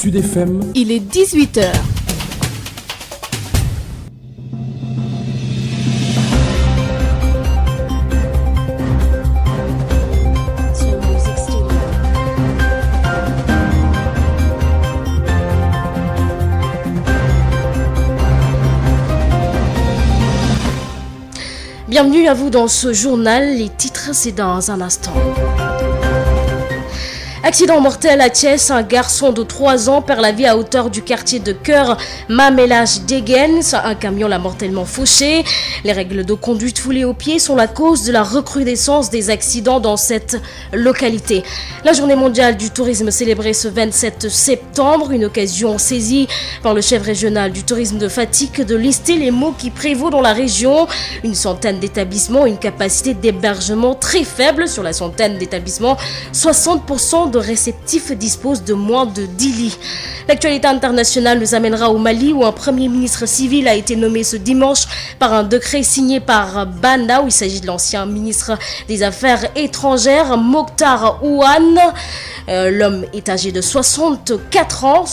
Sud FM. Il est 18h. Bienvenue à vous dans ce journal. Les titres, c'est dans un instant. Accident mortel à Thiès, un garçon de 3 ans perd la vie à hauteur du quartier de Cœur, Mamélage Degen. Un camion l'a mortellement fauché. Les règles de conduite foulées aux pieds sont la cause de la recrudescence des accidents dans cette localité. La journée mondiale du tourisme célébrée ce 27 septembre, une occasion saisie par le chef régional du tourisme de Fatick de lister les maux qui prévaut dans la région. Une centaine d'établissements, une capacité d'hébergement très faible sur la centaine d'établissements. 60% de réceptifs disposent de moins de 10 lits. L'actualité internationale nous amènera au Mali où un premier ministre civil a été nommé ce dimanche par un décret signé par Banda, où il s'agit de l'ancien ministre des Affaires étrangères, Mokhtar Ouane. L'homme est âgé de 64 ans.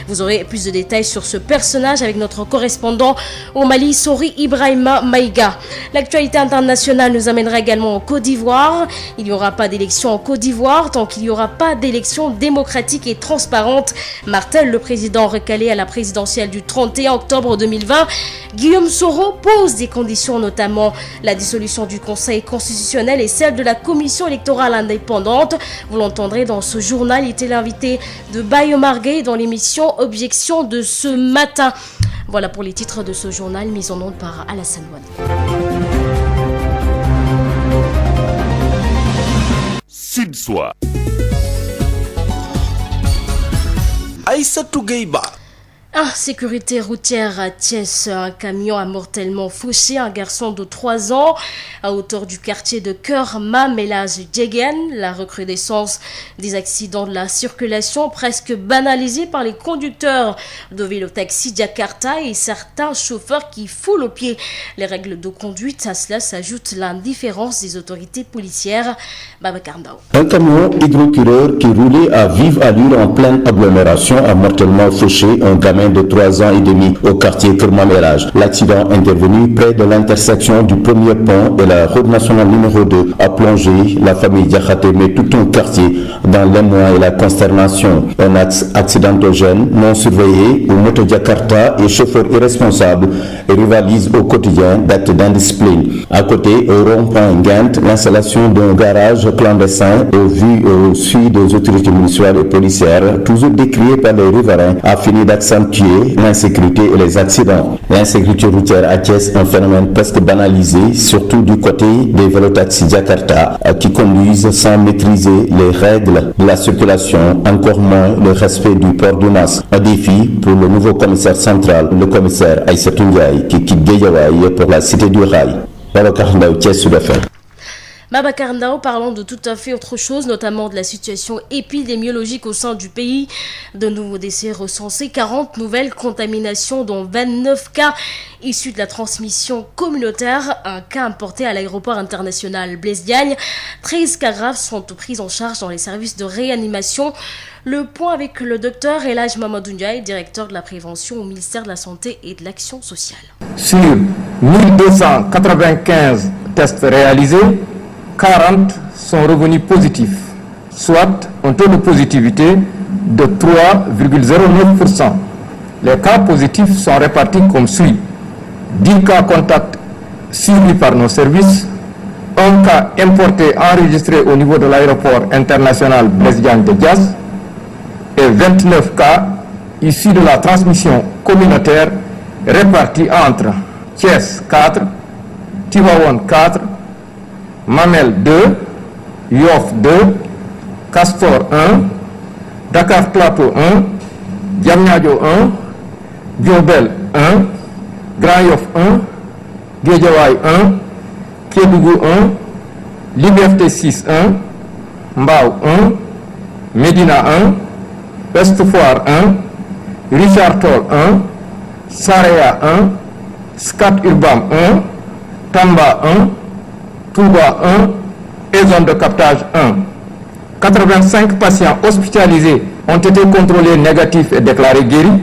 Vous aurez plus de détails sur ce personnage avec notre correspondant au Mali, Sori Ibrahima Maïga. L'actualité internationale nous amènera également en Côte d'Ivoire. Il n'y aura pas d'élection en Côte d'Ivoire tant qu'il n'y aura pas d'élection démocratique et transparente, martèle le président recalé à la présidentielle du 31 octobre 2020. Guillaume Soro pose des conditions, notamment la dissolution du Conseil constitutionnel et celle de la commission électorale indépendante. Vous l'entendrez dans ce journal. Il était l'invité de Bayo Marguet dans l'émission Objection de ce matin. Voilà pour les titres de ce journal mis en onde par Alassane Ouane. Sud-Soir. Aïssatou Gueye-Ba. Sécurité routière à Thiès, un camion a mortellement fauché un garçon de 3 ans à hauteur du quartier de Cœur, Mamélage Degen. La recrudescence des accidents de la circulation presque banalisée par les conducteurs de vélo-taxi Jakarta et certains chauffeurs qui foulent aux pieds les règles de conduite. À cela s'ajoute l'indifférence des autorités policières. Babacar Ndao. Un camion hydrocureur qui roulait à vive allure en pleine agglomération a mortellement fauché un gamin de 3 ans et demi au quartier Kermamélage. L'accident intervenu près de l'intersection du premier pont et la route nationale numéro 2 a plongé la famille Diakhaté, mais tout un quartier dans l'émoi et la consternation. Un axe accidentogène non surveillé où moto Jakarta et chauffeurs irresponsables rivalisent au quotidien d'actes d'indiscipline. À côté, au rond-point Ngent, l'installation d'un garage clandestin au vu et au su des autorités municipales et policières, toujours décriées par les riverains, a fini d'accentuer l'insécurité et les accidents. L'insécurité routière à Thiès, un phénomène presque banalisé, surtout du côté des vélotaxis Jakarta qui conduisent sans maîtriser les règles de la circulation, encore moins le respect du port du masque. Un défi pour le nouveau commissaire central, le commissaire Aïssatou Ndiaye, qui quitte Guédiawaye pour la cité du rail. Babacar Ndao, Thiès, Sud FM. Babacar Ndao, parlons de tout à fait autre chose, notamment de la situation épidémiologique au sein du pays. De nouveaux décès recensés, 40 nouvelles contaminations, dont 29 cas issus de la transmission communautaire, un cas importé à l'aéroport international Blaise Diagne. 13 cas graves sont pris en charge dans les services de réanimation. Le point avec le docteur Elhadj Mamadou Ndiaye, directeur de la prévention au ministère de la Santé et de l'Action sociale. Sur 1295 tests réalisés, 40 sont revenus positifs, soit un taux de positivité de 3,09%. Les cas positifs sont répartis comme suit. 10 cas contacts suivis par nos services, 1 cas importé enregistré au niveau de l'aéroport international Blaise Diagne de Diass et 29 cas issus de la transmission communautaire répartis entre Thiès 4, Tivaouane 4, Mamel 2, Yoff 2, Castor 1, Dakar Plateau 1, Diamniadio 1, Diourbel 1, Grand Yoff 1, Guédiawaye 1, Kédougou 1, Liberté 6 1, Mbao 1, Médina 1, Ouest Foire 1, Richard Toll 1, Saraya 1, Scat Urbam 1, Tamba 1, Touba 1 et zone de captage 1. 85 patients hospitalisés ont été contrôlés négatifs et déclarés guéris.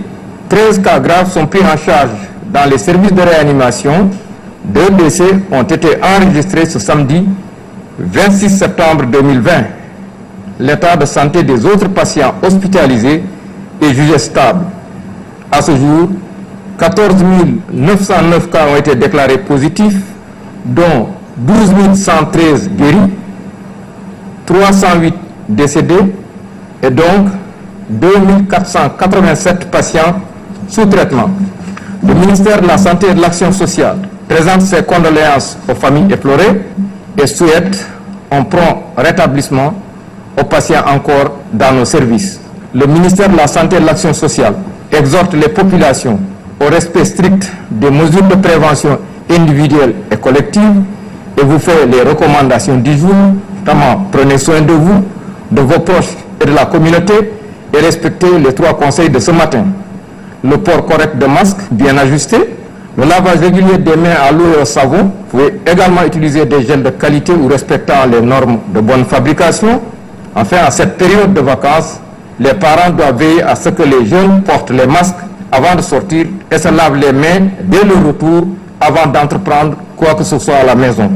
13 cas graves sont pris en charge dans les services de réanimation. 2 décès ont été enregistrés ce samedi 26 septembre 2020. L'état de santé des autres patients hospitalisés est jugé stable. À ce jour, 14 909 cas ont été déclarés positifs, dont 12 113 guéris, 308 décédés et donc 2487 patients sous traitement. Le ministère de la Santé et de l'Action sociale présente ses condoléances aux familles éplorées et souhaite un prompt rétablissement aux patients encore dans nos services. Le ministère de la Santé et de l'Action sociale exhorte les populations au respect strict des mesures de prévention individuelle et collective et vous fait les recommandations du jour, notamment prenez soin de vous, de vos proches et de la communauté et respectez les 3 conseils de ce matin. Le port correct de masques bien ajusté, le lavage régulier des mains à l'eau et au savon, vous pouvez également utiliser des gels de qualité ou respectant les normes de bonne fabrication. Enfin, à cette période de vacances, les parents doivent veiller à ce que les jeunes portent les masques avant de sortir et se lavent les mains dès le retour avant d'entreprendre quoi que ce soit à la maison.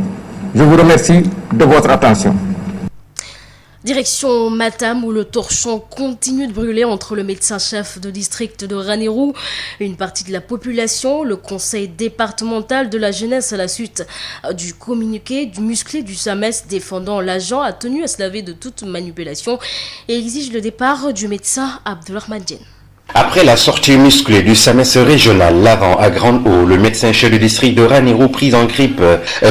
Je vous remercie de votre attention. Direction Matam où le torchon continue de brûler entre le médecin-chef de district de Ranérou, une partie de la population, le conseil départemental de la jeunesse à la suite du communiqué du musclé du SAMES défendant l'agent a tenu à se laver de toute manipulation et exige le départ du médecin Abdourahmane Diène. Après la sortie musclée du SAMES régional l'avant à Grande Eau, le médecin chef du district de Ranérou pris en grippe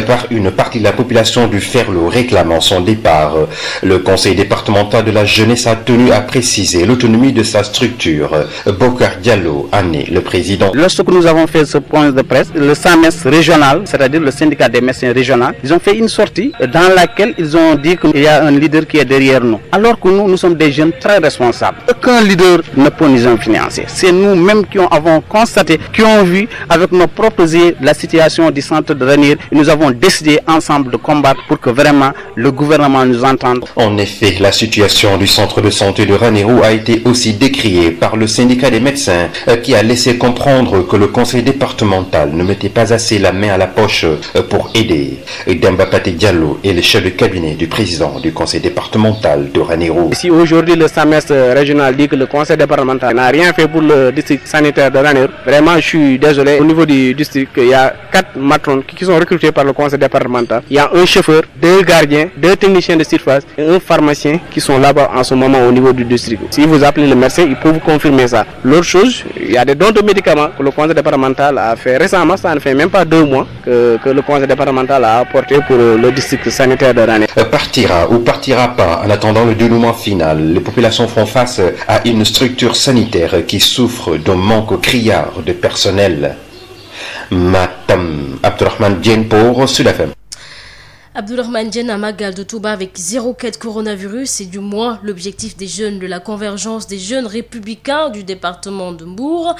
par une partie de la population du Ferlo réclamant son départ. Le conseil départemental de la jeunesse a tenu à préciser l'autonomie de sa structure. Bokar Diallo en est le président. Lorsque nous avons fait ce point de presse, le SAMES régional, c'est-à-dire le syndicat des médecins régional, ils ont fait une sortie dans laquelle ils ont dit qu'il y a un leader qui est derrière nous. Alors que nous sommes des jeunes très responsables. Aucun leader ne peut nous influencer. C'est nous-mêmes qui avons constaté, qui ont vu avec nos propres yeux la situation du centre de Ranérou. Nous avons décidé ensemble de combattre pour que vraiment le gouvernement nous entende. En effet, la situation du centre de santé de Ranérou a été aussi décriée par le syndicat des médecins qui a laissé comprendre que le conseil départemental ne mettait pas assez la main à la poche pour aider. Demba Paté Diallo est le chef de cabinet du président du conseil départemental de Ranérou. Si aujourd'hui le SAMES régional dit que le conseil départemental n'a rien fait pour le district sanitaire de Ranérou, vraiment je suis désolé. Au niveau du district, il y a 4 matrons qui sont recrutés par le conseil départemental. Il y a un chauffeur, 2 gardiens, 2 techniciens de surface et un pharmacien qui sont là-bas en ce moment au niveau du district. Si vous appelez le médecin, il peut vous confirmer ça. L'autre chose, il y a des dons de médicaments que le conseil départemental a fait récemment, ça ne fait même pas 2 mois que le conseil départemental a apporté pour le district sanitaire de Ranérou. Partira ou partira pas en attendant le dénouement final. Les populations font face à une structure sanitaire qui souffre d'un manque criard de personnel. Matam, Abdourahmane Diène pour Sud FM. Abdourahmane Diène à Magal de Touba avec 0 cas de coronavirus et du mois l'objectif des jeunes de la convergence des jeunes républicains du département de Mbour.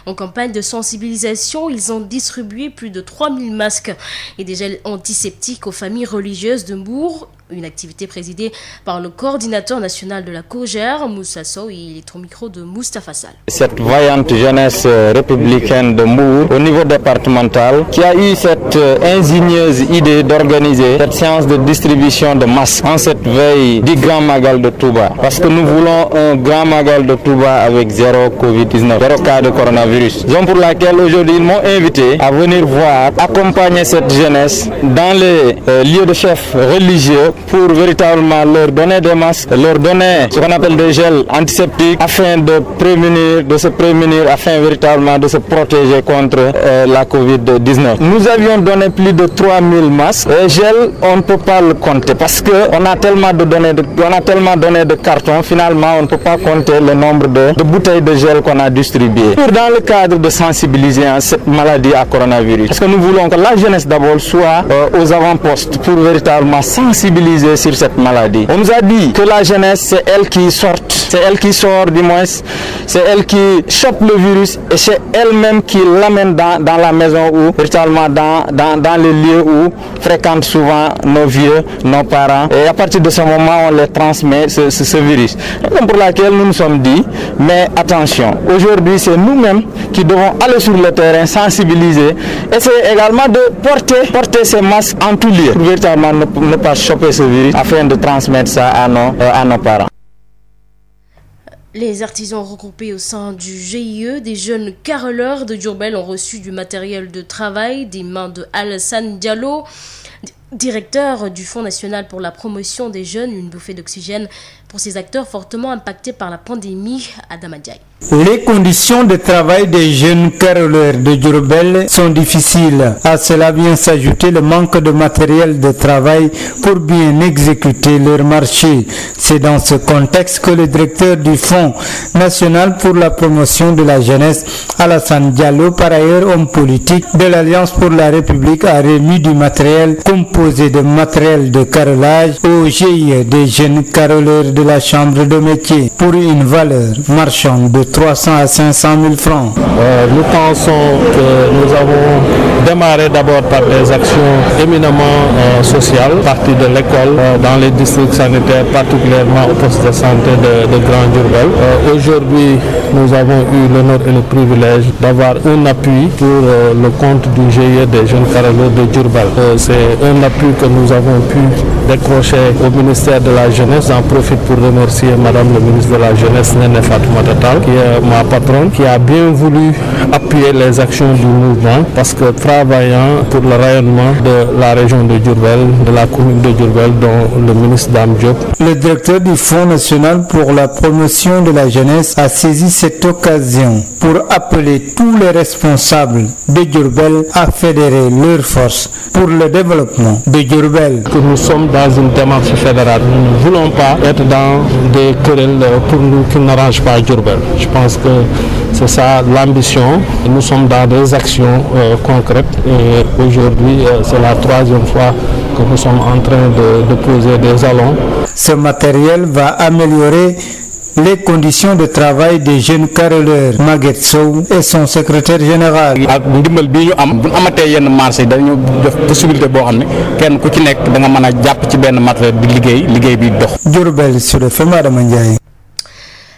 En campagne de sensibilisation, ils ont distribué plus de 3000 masques et des gels antiseptiques aux familles religieuses de Mbour. Une activité présidée par le coordinateur national de la COJER, Moussa Sow, il est au micro de Moustapha Sall. Cette vaillante jeunesse républicaine de Mbour au niveau départemental qui a eu cette ingénieuse idée d'organiser cette séance de distribution de masques en cette veille du Grand Magal de Touba. Parce que nous voulons un Grand Magal de Touba avec 0 Covid-19, 0 cas de coronavirus. Raison pour laquelle aujourd'hui ils m'ont invité à venir voir, accompagner cette jeunesse dans les lieux de chefs religieux pour véritablement leur donner des masques, leur donner ce qu'on appelle des gels antiseptiques afin de se prémunir, afin véritablement de se protéger contre la Covid-19. Nous avions donné plus de 3000 masques. Les gels, on ne peut pas le compter parce qu'on a tellement donné de cartons, finalement on ne peut pas compter le nombre de bouteilles de gel qu'on a distribuées. Dans le cadre de sensibiliser à cette maladie à coronavirus, parce que nous voulons que la jeunesse d'abord soit aux avant-postes pour véritablement sensibiliser sur cette maladie. On nous a dit que la jeunesse, c'est elle qui sort du moins, c'est elle qui chope le virus et c'est elle-même qui l'amène dans la maison ou véritablement dans les lieux où fréquentent souvent nos vieux, nos parents. Et à partir de ce moment, on les transmet ce virus. C'est pour laquelle nous nous sommes dit, mais attention, aujourd'hui c'est nous-mêmes qui devons aller sur le terrain, sensibiliser, essayer également de porter ces masques en tout lieu pour véritablement ne pas choper ce virus afin de transmettre ça à nos parents. Les artisans regroupés au sein du GIE des jeunes carreleurs de Diourbel ont reçu du matériel de travail des mains de Alassane Diallo, directeur du Fonds national pour la promotion des jeunes, une bouffée d'oxygène pour ces acteurs fortement impactés par la pandémie. Adama Ndiaye. Les conditions de travail des jeunes carreleurs de Diourbel sont difficiles. À cela vient s'ajouter le manque de matériel de travail pour bien exécuter leur marché. C'est dans ce contexte que le directeur du Fonds national pour la promotion de la jeunesse, Alassane Diallo, par ailleurs homme politique de l'Alliance pour la République, a remis du matériel composé de matériel de carrelage au GIE des jeunes carreleurs de la Chambre de métier pour une valeur marchande de 300 à 500 000 francs. Nous pensons que nous avons démarré d'abord par des actions éminemment sociales, partie de l'école, dans les districts sanitaires, particulièrement au poste de santé de Grand Diourbel. Aujourd'hui, nous avons eu l'honneur et le privilège d'avoir un appui pour le compte du GIE des jeunes carreleurs de Diourbel. C'est un appui que nous avons pu décrocher au ministère de la Jeunesse. J'en profite pour remercier Madame le ministre de la Jeunesse, Néné Fatoumata Tall, qui est ma patronne, qui a bien voulu appuyer les actions du mouvement, parce que travaillant pour le rayonnement de la région de Diourbel, de la commune de Diourbel, dont le ministre Dame Diop. Le directeur du Fonds national pour la promotion de la jeunesse a saisi cette occasion pour appeler tous les responsables de Diourbel à fédérer leurs forces pour le développement de Diourbel. Que nous sommes dans une démarche fédérale. Nous ne voulons pas être dans des querelles pour nous qui n'arrangent pas Diourbel. Je pense que c'est ça l'ambition. Nous sommes dans des actions concrètes et aujourd'hui c'est la troisième fois que nous sommes en train de poser des jalons. Ce matériel va améliorer les conditions de travail des jeunes carreleurs. Maguette Sow et son secrétaire général. ak ndimbal bi ñu am bu amatee yenn marché dañu def possibilité boo xam ne kenn ku ci nekk da nga mën a jàpp ci benn matériel bi liggéey bi dox. Diourbel sur FM Adama Ndiaye.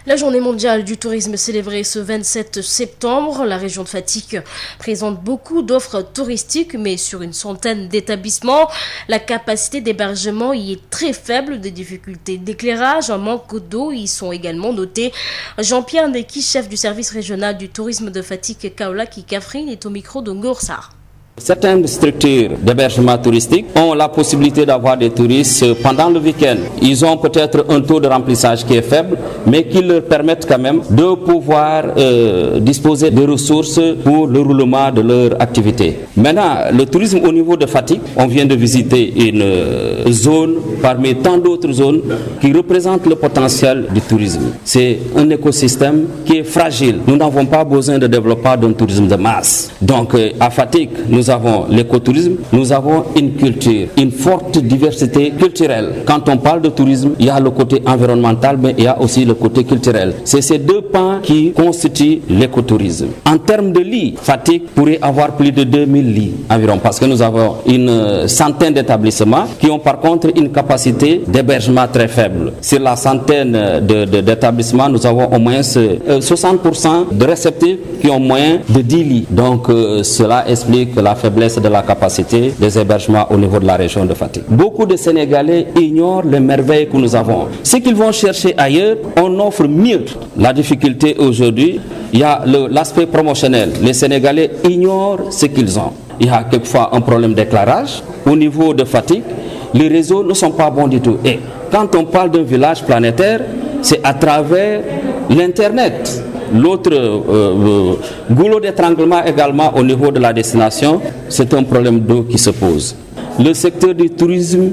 La journée mondiale du tourisme célébrée ce 27 septembre. La région de Fatick présente beaucoup d'offres touristiques, mais sur une centaine d'établissements. La capacité d'hébergement y est très faible, des difficultés d'éclairage, un manque d'eau y sont également notés. Jean-Pierre Ndeki, chef du service régional du tourisme de Fatick, Kaolack et Kaffrine, est au micro de Ngor Sarr. Certaines structures d'hébergement touristique ont la possibilité d'avoir des touristes pendant le week-end. Ils ont peut-être un taux de remplissage qui est faible, mais qui leur permettent quand même de pouvoir disposer de ressources pour le roulement de leur activité. Maintenant, le tourisme au niveau de Fatick, on vient de visiter une zone parmi tant d'autres zones qui représentent le potentiel du tourisme. C'est un écosystème qui est fragile. Nous n'avons pas besoin de développement d'un tourisme de masse. Donc, à Fatick, nous avons l'écotourisme, nous avons une culture, une forte diversité culturelle. Quand on parle de tourisme, il y a le côté environnemental, mais il y a aussi le côté culturel. C'est ces deux pans qui constituent l'écotourisme. En termes de lits, Fatick pourrait avoir plus de 2000 lits environ, parce que nous avons une centaine d'établissements qui ont par contre une capacité d'hébergement très faible. Sur la centaine d'établissements, nous avons au moins 60% de réceptifs qui ont moins de 10 lits. Donc cela explique la faiblesse de la capacité des hébergements au niveau de la région de Fatick. Beaucoup de Sénégalais ignorent les merveilles que nous avons. Ce qu'ils vont chercher ailleurs, on offre mieux. La difficulté aujourd'hui, il y a l'aspect promotionnel. Les Sénégalais ignorent ce qu'ils ont. Il y a quelquefois un problème d'éclairage. Au niveau de Fatick, les réseaux ne sont pas bons du tout. Et quand on parle d'un village planétaire, c'est à travers l'Internet. L'autre goulot d'étranglement également au niveau de la destination, c'est un problème d'eau qui se pose. Le secteur du tourisme,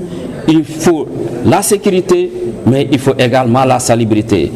il faut la sécurité, mais il faut également la salubrité.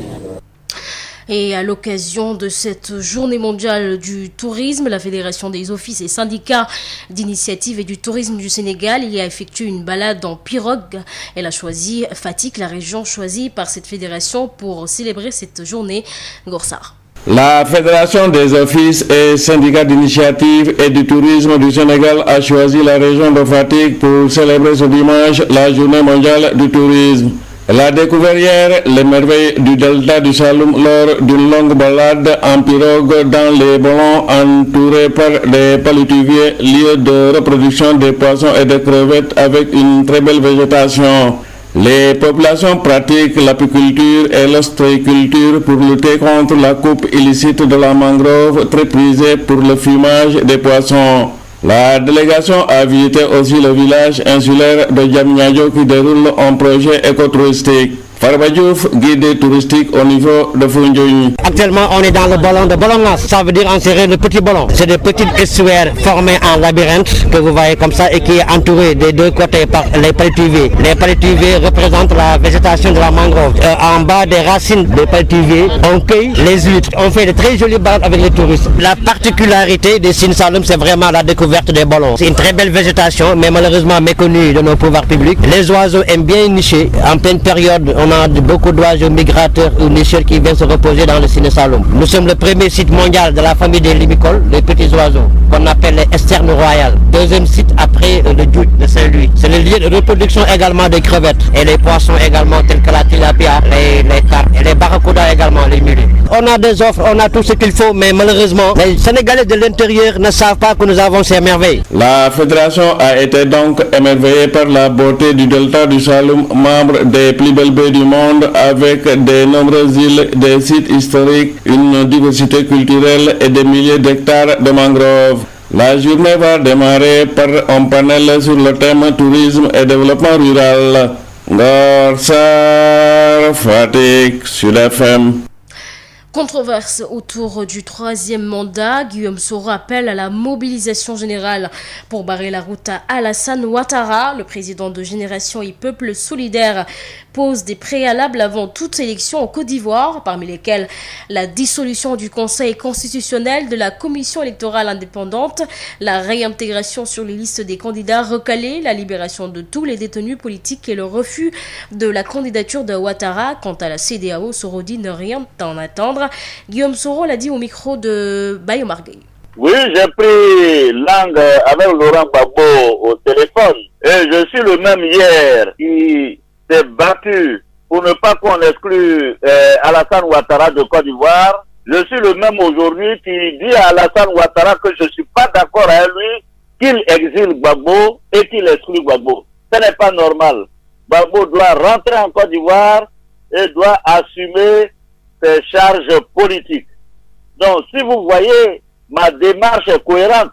Et à l'occasion de cette journée mondiale du tourisme, la Fédération des offices et syndicats d'initiative et du tourisme du Sénégal y a effectué une balade en pirogue. Elle a choisi Fatick, la région choisie par cette fédération pour célébrer cette journée. Gorsar. La Fédération des offices et syndicats d'initiative et du tourisme du Sénégal a choisi la région de Fatick pour célébrer ce dimanche la journée mondiale du tourisme. Elle a découvert hier les merveilles du delta du Saloum lors d'une longue balade en pirogue dans les ballons entourés par des paludiviers, lieu de reproduction des poissons et des crevettes avec une très belle végétation. Les populations pratiquent l'apiculture et l'ostréiculture pour lutter contre la coupe illicite de la mangrove, très prisée pour le fumage des poissons. La délégation a visité aussi le village insulaire de Diamniadio qui déroule un projet écotouristique. Farba Diouf, guide touristique au niveau de Foundiougne. Actuellement, on est dans le ballon de Bolognas. Ça veut dire en série le petit ballon. C'est des petits estuaires formés en labyrinthe que vous voyez comme ça et qui est entouré des deux côtés par les palétuviers. Les palétuviers représentent la végétation de la mangrove. En bas des racines des palétuviers, on cueille les huîtres. On fait de très jolies balades avec les touristes. La particularité des Sine Saloum, c'est vraiment la découverte des ballons. C'est une très belle végétation, mais malheureusement méconnue de nos pouvoirs publics. Les oiseaux aiment bien nicher. En pleine période, on a beaucoup d'oiseaux migrateurs ou nicheurs qui viennent se reposer dans le Sine Saloum. Nous sommes le premier site mondial de la famille des limicoles, les petits oiseaux, qu'on appelle les esternes royales. Deuxième site après le Djout de Saint-Louis. C'est le lieu de reproduction également des crevettes et les poissons également tels que la tilapia, les carpes et les barracudas également, les mulets. On a des offres, on a tout ce qu'il faut, mais malheureusement, les Sénégalais de l'intérieur ne savent pas que nous avons ces merveilles. La fédération a été donc émerveillée par la beauté du delta du Saloum, membre des plus belles baies du monde, avec de nombreuses îles, des sites historiques, une diversité culturelle et des milliers d'hectares de mangroves. La journée va démarrer par un panel sur le thème tourisme et développement rural. Ngor Sarr, Fatick, Sud FM. Controverse autour du troisième mandat. Guillaume Soro appelle à la mobilisation générale pour barrer la route à Alassane Ouattara. Le président de Génération et Peuple Solidaire pose des préalables avant toute élection en Côte d'Ivoire, parmi lesquels la dissolution du Conseil constitutionnel, de la Commission électorale indépendante, la réintégration sur les listes des candidats recalés, la libération de tous les détenus politiques et le refus de la candidature de Ouattara. Quant à la CEDEAO, Soro dit ne rien en attendre. Guillaume Soro l'a dit au micro de Bayo Marguerite. Oui, j'ai pris langue avec Laurent Gbagbo au téléphone et je suis le même hier qui s'est battu pour ne pas qu'on exclue Alassane Ouattara de Côte d'Ivoire. Je suis le même aujourd'hui qui dit à Alassane Ouattara que je ne suis pas d'accord avec lui qu'il exile Gbagbo et qu'il exclue Gbagbo. Ce n'est pas normal. Gbagbo doit rentrer en Côte d'Ivoire et doit assumer ses charges politiques. Donc, si vous voyez, ma démarche est cohérente.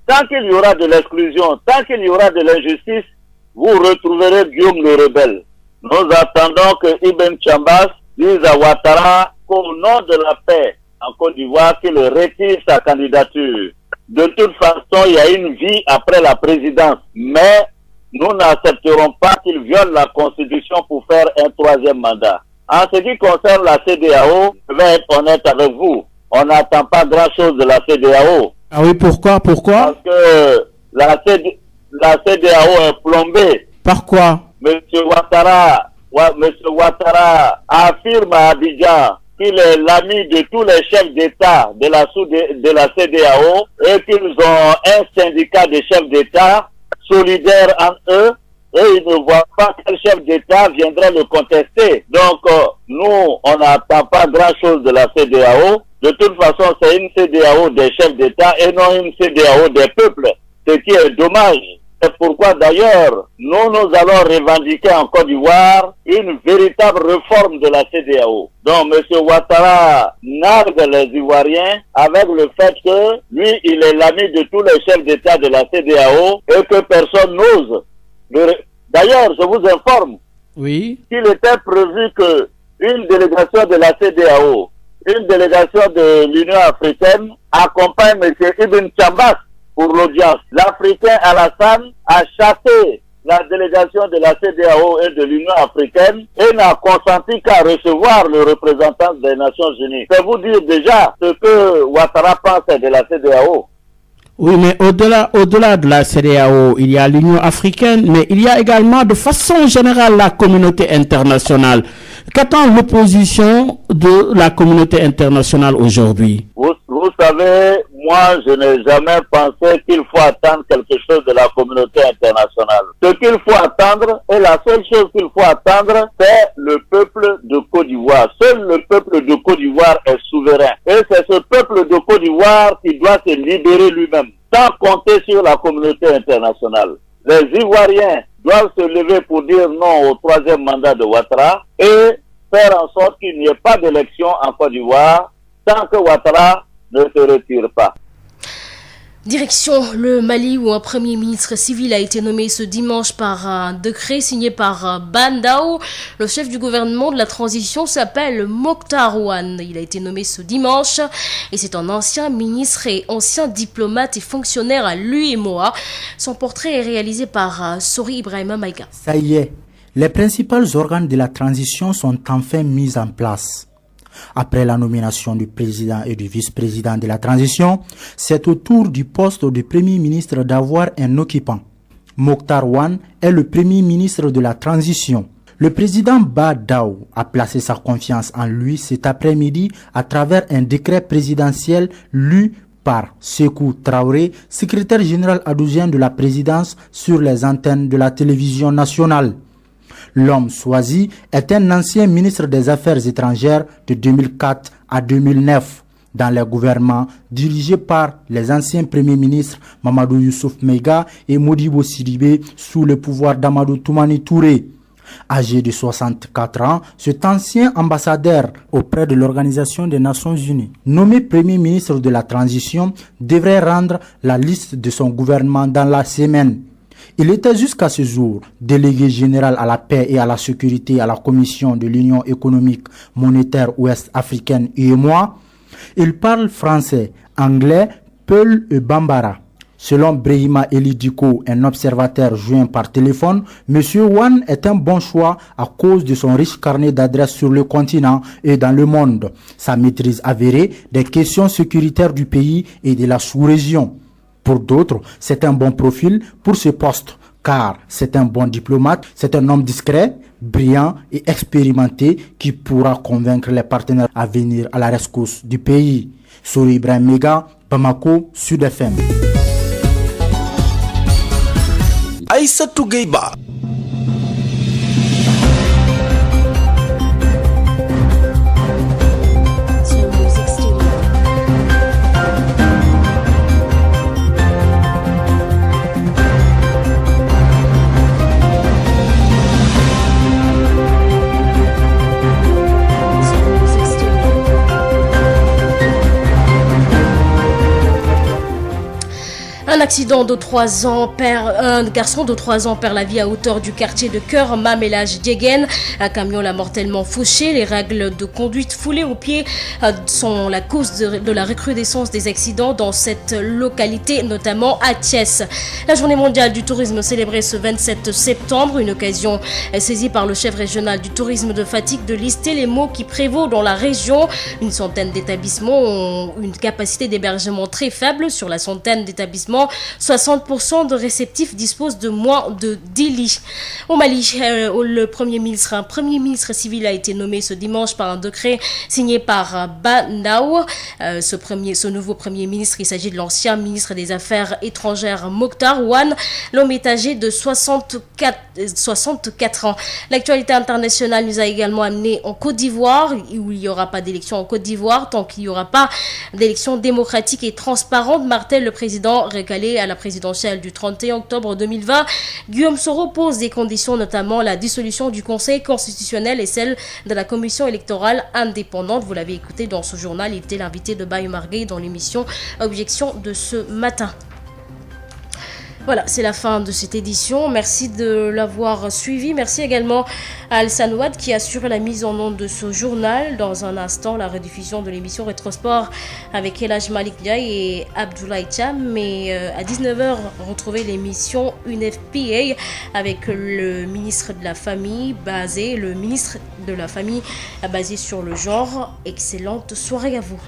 Tant qu'il y aura de l'exclusion, tant qu'il y aura de l'injustice, vous retrouverez Guillaume le rebelle. Nous attendons que Ibn Chambas dise à Ouattara qu'au nom de la paix en Côte d'Ivoire, qu'il retire sa candidature. De toute façon, il y a une vie après la présidence. Mais nous n'accepterons pas qu'il viole la Constitution pour faire un troisième mandat. En ce qui concerne la CEDEAO, je vais être honnête avec vous. On n'attend pas grand-chose de la CEDEAO. Ah oui, pourquoi? Parce que la CEDEAO est plombée. Par quoi? Monsieur Ouattara affirme à Abidjan qu'il est l'ami de tous les chefs d'État de la CEDEAO et qu'ils ont un syndicat de chefs d'État solidaires entre eux. Et ils ne voient pas quel chef d'État viendrait le contester. Donc, nous, on n'attend pas grand-chose de la CEDEAO. De toute façon, c'est une CEDEAO des chefs d'État et non une CEDEAO des peuples. Ce qui est dommage. C'est pourquoi, d'ailleurs, nous allons revendiquer en Côte d'Ivoire une véritable réforme de la CEDEAO. Donc, M. Ouattara nargue les Ivoiriens avec le fait que lui, il est l'ami de tous les chefs d'État de la CEDEAO et que personne n'ose. D'ailleurs, je vous informe qu'il était prévu que une délégation de la CEDEAO, une délégation de l'Union africaine accompagne M. Ibn Chambas pour l'audience. L'Africain Alassane a chassé la délégation de la CEDEAO et de l'Union africaine et n'a consenti qu'à recevoir le représentant des Nations Unies. C'est vous dire déjà ce que Ouattara pense de la CEDEAO. Oui, mais au-delà de la CEDEAO, il y a l'Union africaine, mais il y a également de façon générale la communauté internationale. Qu'attend l'opposition de la communauté internationale aujourd'hui? Vous savez, moi, je n'ai jamais pensé qu'il faut attendre quelque chose de la communauté internationale. Ce qu'il faut attendre, et la seule chose qu'il faut attendre, c'est le peuple de Côte d'Ivoire. Seul le peuple de Côte d'Ivoire est souverain. Et c'est ce peuple de Côte d'Ivoire qui doit se libérer lui-même, sans compter sur la communauté internationale. Les Ivoiriens doivent se lever pour dire non au troisième mandat de Ouattara et faire en sorte qu'il n'y ait pas d'élection en Côte d'Ivoire tant que Ouattara ne se retire pas. Direction le Mali où un premier ministre civil a été nommé ce dimanche par un décret signé par Bandao. Le chef du gouvernement de la transition s'appelle Mokhtar Ouane. Il a été nommé ce dimanche et c'est un ancien ministre et ancien diplomate et fonctionnaire à l'UEMOA. Son portrait est réalisé par Sori Ibrahima Maïga. Ça y est, les principaux organes de la transition sont enfin mis en place. Après la nomination du président et du vice-président de la transition, c'est au tour du poste de premier ministre d'avoir un occupant. Mokhtar Ouane est le premier ministre de la transition. Le président Bandao a placé sa confiance en lui cet après-midi à travers un décret présidentiel lu par Sékou Traoré, secrétaire général adjoint de la présidence, sur les antennes de la télévision nationale. L'homme choisi est un ancien ministre des Affaires étrangères de 2004 à 2009 dans les gouvernements dirigés par les anciens premiers ministres Mamadou Youssouf Maïga et Modibo Sidibé sous le pouvoir d'Amadou Toumani Touré. Âgé de 64 ans, cet ancien ambassadeur auprès de l'Organisation des Nations Unies, nommé premier ministre de la transition, devrait rendre la liste de son gouvernement dans la semaine. Il était jusqu'à ce jour délégué général à la paix et à la sécurité à la Commission de l'Union économique monétaire ouest-africaine UEMOA. Il parle français, anglais, peul et bambara. Selon Brehima Elidiko, un observateur joint par téléphone, M. Ouane est un bon choix à cause de son riche carnet d'adresses sur le continent et dans le monde, sa maîtrise avérée des questions sécuritaires du pays et de la sous-région. Pour d'autres, c'est un bon profil pour ce poste, car c'est un bon diplomate, c'est un homme discret, brillant et expérimenté qui pourra convaincre les partenaires à venir à la rescousse du pays. Sori Ibrahim Mega, Bamako, Sud FM. Aïssatou Gueye-Ba. Un accident de 3 ans un garçon de 3 ans perd la vie à hauteur du quartier de Cœur, Mamelage Djegen. Un camion l'a mortellement fauché. Les règles de conduite foulées aux pieds sont la cause de la recrudescence des accidents dans cette localité, notamment à Thiès. La journée mondiale du tourisme célébrée ce 27 septembre, une occasion saisie par le chef régional du tourisme de Fatick de lister les maux qui prévaut dans la région. Une centaine d'établissements ont une capacité d'hébergement très faible. Sur la centaine d'établissements, 60% de réceptifs disposent de moins de 10 lits. Au Mali, un premier ministre civil a été nommé ce dimanche par un décret signé par Bandao. Ce nouveau premier ministre, il s'agit de l'ancien ministre des Affaires étrangères Mokhtar Ouane. L'homme est âgé de 64 ans. L'actualité internationale nous a également amené en Côte d'Ivoire, où il n'y aura pas d'élection en Côte d'Ivoire tant qu'il n'y aura pas d'élection démocratique et transparente, martèle le président recalé à la présidentielle du 31 octobre 2020. Guillaume Soro pose des conditions, notamment la dissolution du Conseil constitutionnel et celle de la commission électorale indépendante. Vous l'avez écouté dans ce journal, il était l'invité de Bayou Marguerite dans l'émission Objection de ce matin. Voilà, c'est la fin de cette édition. Merci de l'avoir suivi. Merci également à Alsan Ouad qui assure la mise en onde de ce journal. Dans un instant, la rediffusion de l'émission Rétrosport avec Elhaj Malik Diaye et Abdoulaye Thiam. Mais à 19h, retrouvez l'émission UNFPA avec le ministre de la Famille basé sur le genre. Excellente soirée à vous.